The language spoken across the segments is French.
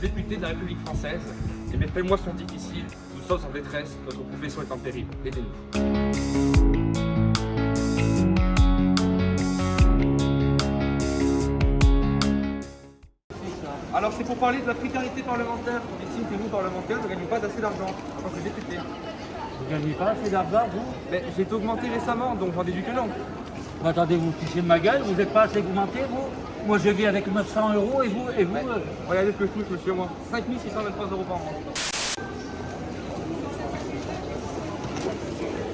député de la République française et mes fins de mois sont difficiles, nous sommes en détresse, notre profession est en péril. Aidez-nous. Alors c'est pour parler de la précarité parlementaire. On estime que nous, parlementaires, ne gagnons pas assez d'argent en tant que députés. Vous ne gagnez pas assez d'argent, vous? Mais j'ai été augmenté récemment, donc j'en déduis que non. Mais attendez, vous fichez de ma gueule, vous n'êtes pas assez augmenté, vous? Moi je vis avec 900 € et vous Mais, regardez ce que je touche, monsieur, moi. 5 623 € par mois.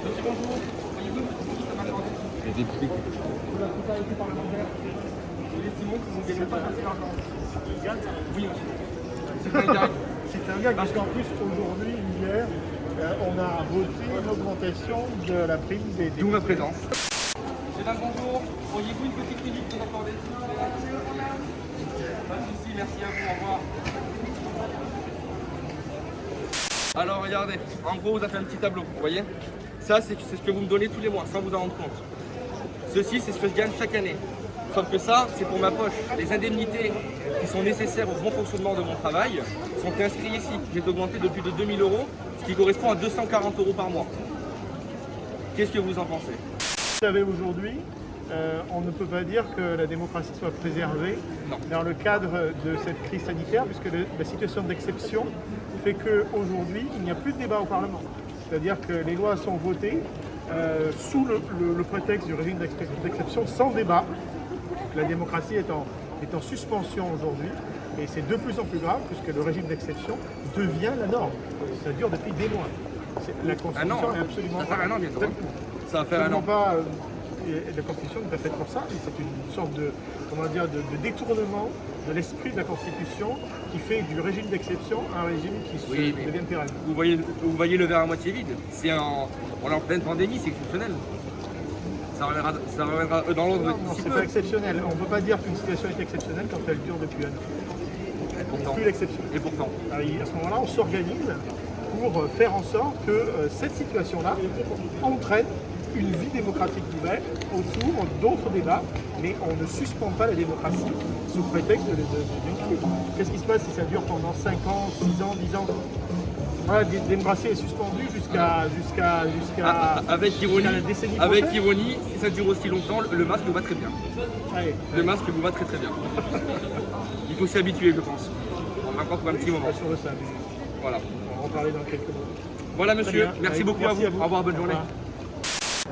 Monsieur, bonjour. Voyez-vous, ça m'a demandé. Les députés. Pour la précarité parlementaire, nous estimons que vous ne gagnez pas assez d'argent. Oui, monsieur. C'est un gag. C'est un gag parce qu'en plus aujourd'hui, hier, on a voté une augmentation de la prime des D'où ma présence. Mesdames, bonjour. Auriez-vous une petite minute pour accorder? Pas de soucis, merci à vous, au revoir. Alors regardez, en gros vous avez fait un petit tableau, vous voyez? Ça c'est ce que vous me donnez tous les mois, sans vous en rendre compte. Ceci c'est ce que je gagne chaque année. Sauf que ça, c'est pour ma poche. Les indemnités qui sont nécessaires au bon fonctionnement de mon travail sont inscrites ici. J'ai augmenté de plus de 2000 €, ce qui correspond à 240 € par mois. Qu'est-ce que vous en pensez? Vous savez, aujourd'hui, on ne peut pas dire que la démocratie soit préservée dans le cadre de cette crise sanitaire, puisque la situation d'exception fait qu'aujourd'hui, il n'y a plus de débat au Parlement. C'est-à-dire que les lois sont votées sous le prétexte du régime d'exception, sans débat. La démocratie est en suspension aujourd'hui, et c'est de plus en plus grave, puisque le régime d'exception devient la norme. Ça dure depuis des mois. La Constitution est absolument... Ça va faire un an bientôt. Ça va faire un an. La Constitution n'est pas faite pour ça, et c'est une sorte de détournement de l'esprit de la Constitution qui fait du régime d'exception un régime qui devient pérenne. Vous voyez le verre à moitié vide. On est en pleine pandémie, c'est exceptionnel. Ça reviendra dans l'ordre. Non, c'est pas exceptionnel. On ne peut pas dire qu'une situation est exceptionnelle quand elle dure depuis un an. C'est plus l'exception. Et pourtant. À ce moment-là, on s'organise pour faire en sorte que cette situation-là entraîne une vie démocratique nouvelle autour d'autres débats, mais on ne suspend pas la démocratie sous prétexte d'une crise. Qu'est-ce qui se passe si ça dure pendant 5 ans, 6 ans, 10 ans? Voilà, la démocratie est suspendue jusqu'à avec ironie, si ça dure aussi longtemps, le masque nous va très bien. Allez, le masque vous va très bien. Il faut s'y habituer, je pense. On va encore pour un petit moment. sur le sable. Voilà. On va en parler dans quelques minutes. Voilà monsieur, merci beaucoup merci à vous. Au revoir, bonne journée.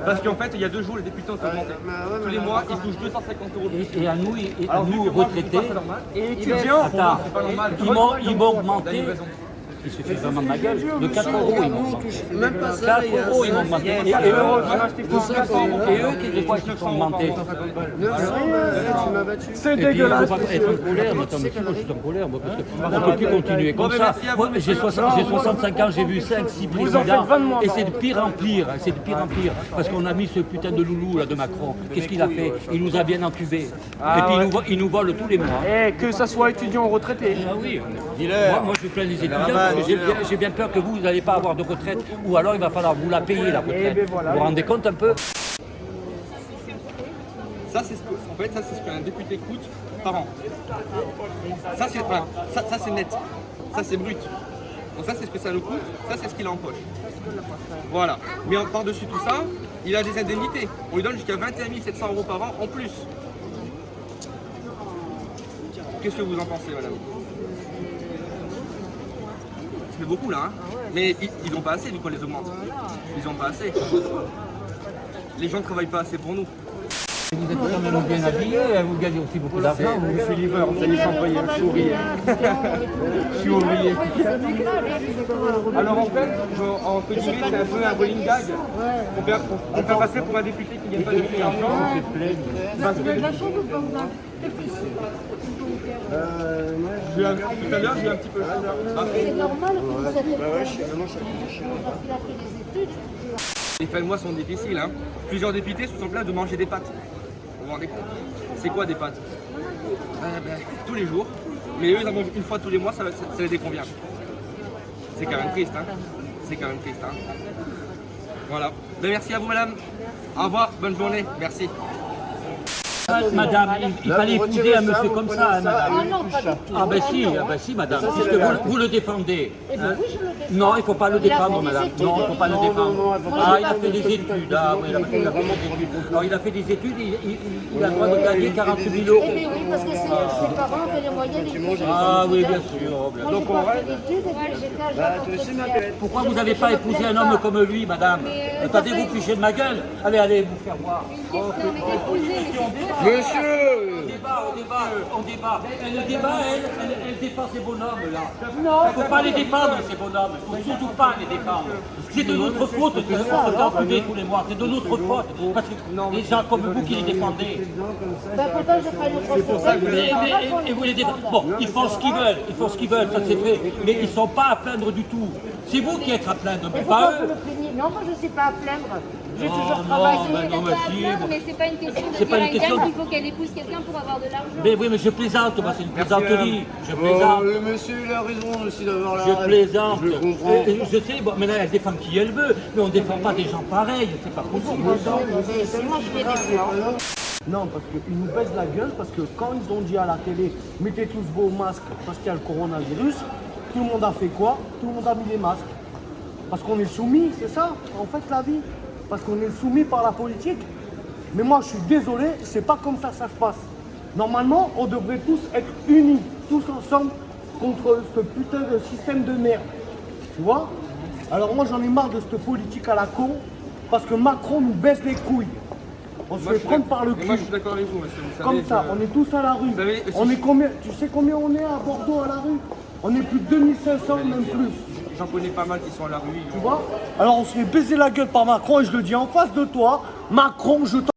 Parce qu'en fait, il y a 2 jours, les députés ont augmenté. Tous les mois, ils touchent 250 € de plus. Et à nous retraités, et étudiants, attends, c'est pas normal. ils m'ont augmenté. Il suffit vraiment de ma gueule. De 4 €, ils m'ont augmenté. Même pas ça. 4 € ils m'ont augmenté. Et eux qui de quoi ils sont augmentés? 900, tu m'as battu. C'est dégueulasse. Il ne faut pas être en colère, mais moi je suis en colère, moi, parce qu'on ne peut plus continuer comme ça. Moi, j'ai 65 ans, j'ai vu 5-6 présidents, et c'est de pire en pire, c'est de pire en pire, parce qu'on a mis ce putain de loulou là de Macron. Qu'est-ce qu'il a fait? Il nous a bien entubés. Et puis il nous vole tous les mois. Et que ça soit étudiant ou retraité. Ah oui, moi je plains les étudiants, parce que j'ai bien peur que vous n'allez pas avoir de retraite, ou alors il va falloir vous la payer la retraite. Vous vous rendez compte un peu? Ça, c'est ce qu'un député coûte par an. Ça, c'est net. Ça, c'est brut. Donc ça, c'est ce que ça nous coûte. Ça, c'est ce qu'il a en poche. Voilà. Mais par-dessus tout ça, il a des indemnités. On lui donne jusqu'à 21 700 € par an en plus. Qu'est-ce que vous en pensez, madame? Ça fait beaucoup, là. Hein, mais ils n'ont pas assez, vu qu'on les augmente. Ils n'ont pas assez. Les gens ne travaillent pas assez pour nous. Vous êtes quand même bien habillé, vous gagnez aussi beaucoup d'argent. Je suis livreur, on s'est employé, je suis ouvrier. Je suis ouvrier. Alors en fait, entre guillemets, c'est un peu un running gag. On peut passer pour un député qui ne gagne pas de l'argent. Tout à l'heure, j'ai eu un petit peu. C'est normal que vous avez fait des études. Les fins de mois sont difficiles. Hein. Plusieurs députés se sont plaints de manger des pâtes. Vous vous rendez compte? C'est quoi des pâtes? Tous les jours. Mais eux, ils en mangent une fois tous les mois, ça les déconvient. C'est quand même triste. Hein. C'est quand même triste. Hein. Voilà. Merci à vous, madame. Au revoir. Bonne journée. Merci. Madame, il fallait épouser un monsieur comme ça, hein, madame. Ah non, pas du tout. Ah ben si, madame, puisque vous le défendez. Eh bien oui, je le défends. Non, il ne faut pas le Il a défendre, fait des madame. études. Non, il ne faut pas le défendre. Moi, Ah, j'ai il a pas fait fait des des études. Ah oui, il a fait des études. Alors, il a fait des études, il a le droit de gagner 40 000 euros. Eh bien oui, parce que ses parents avaient les moyens d'étudier. Ah oui, bien sûr. Moi, j'ai pas fait d'études et puis j'étais agent d'entretien. Pourquoi vous n'avez pas épousé un homme comme lui, madame? Attendez-vous ficher de ma gueule. Allez, vous faire voir. On débat. Et le débat, elle défend ces bonhommes là. Il ne faut pas les défendre, ces bonhommes. Il ne faut surtout pas les défendre. C'est de notre faute que se fait enculer tous les mois. C'est de notre faute. Parce que les gens comme vous qui les défendez. Ben pourtant, je ferai le procès. Et vous les défendez. Bon, ils font ce qu'ils veulent, ça c'est fait. Mais ils ne sont pas à plaindre du tout. C'est vous qui êtes à plaindre, Mais pas pourquoi eux. vous le plaignez? Non, moi je ne suis pas à plaindre. J'ai toujours non, travaillé. non, mais si, bon. Mais c'est pas une question de C'est dire pas à une une question dame de- qu'il faut qu'elle épouse quelqu'un pour avoir de l'argent. Mais oui, mais je plaisante, moi, c'est une plaisanterie. Je plaisante. Le monsieur, il a raison aussi d'avoir la Je plaisante. Je comprends. Je sais, bon, maintenant elle défend qui elle veut, mais on ne défend pas des gens pareils, c'est pas possible. Moi je les défends. Non, parce qu'ils nous baissent la gueule, parce que quand ils ont dit à la télé, mettez tous vos masques parce qu'il y a le coronavirus, tout le monde a fait quoi? Tout le monde a mis les masques. Parce qu'on est soumis, c'est ça, en fait, la vie. Parce qu'on est soumis par la politique. Mais moi, je suis désolé, c'est pas comme ça que ça se passe. Normalement, on devrait tous être unis, tous ensemble, contre ce putain de système de merde. Tu vois? Alors moi, j'en ai marre de cette politique à la con, parce que Macron nous baisse les couilles. On se fait prendre par le cul. Moi, je suis d'accord avec vous, monsieur. Vous Comme savez ça, que- on est tous à la rue. Vous savez, On si- est combien? Tu sais combien on est à Bordeaux à la rue? On est plus de 2500, même plus. J'en connais pas mal qui sont à la rue. Tu vois? Alors on se fait baiser la gueule par Macron et je le dis en face de toi, Macron, je t'en...